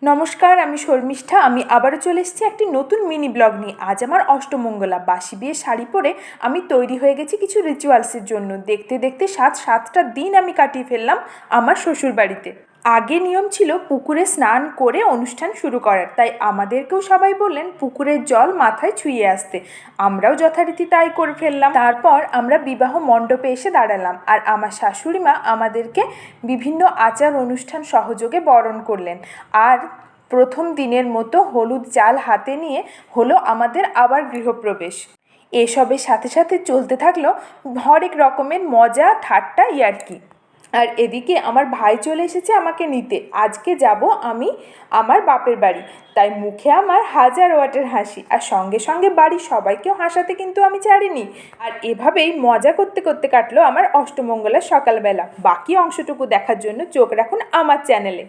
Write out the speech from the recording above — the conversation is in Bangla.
নমস্কার, আমি শর্মিষ্ঠা। আমি আবারও চলে এসেছি একটি নতুন মিনি ব্লগ নিয়ে। আজ আমার অষ্টমঙ্গলা। বাসি বিয়ের শাড়ি পরে আমি তৈরি হয়ে গেছি কিছু রিচুয়ালসের জন্য। দেখতে দেখতে সাতটা দিন আমি কাটিয়ে ফেললাম আমার শ্বশুরবাড়িতে। আগে নিয়ম ছিল পুকুরে স্নান করে অনুষ্ঠান শুরু করার, তাই আমাদেরকেও সবাই বললেন পুকুরের জল মাথায় ছুঁয়ে আসতে। আমরাও যথারীতি তাই করে ফেললাম। তারপর আমরা বিবাহ মণ্ডপে এসে দাঁড়ালাম, আর আমার শাশুড়ি মা আমাদেরকে বিভিন্ন আচার অনুষ্ঠান সহযোগে বরণ করলেন। আর প্রথম দিনের মতো হলুদ জাল হাতে নিয়ে হলো আমাদের আবার গৃহপ্রবেশ। এসবের সাথে সাথে চলতে থাকলো হরেক রকমের মজা, ঠাট্টা, ইয়ার্কি। আর এদিকে আমার ভাই চলে এসেছে আমাকে নিতে। আজকে যাব আমি আমার বাপের বাড়ি, তাই মুখে আমার হাজার ওয়াটের হাসি, আর সঙ্গে সঙ্গে বাড়ির সবাইকেও হাসাতে কিন্তু আমি ছাড়িনি। আর এভাবেই মজা করতে করতে কাটলো আমার অষ্টমঙ্গলার সকালবেলা। বাকি অংশটুকু দেখার জন্য চোখ রাখুন আমার চ্যানেলে।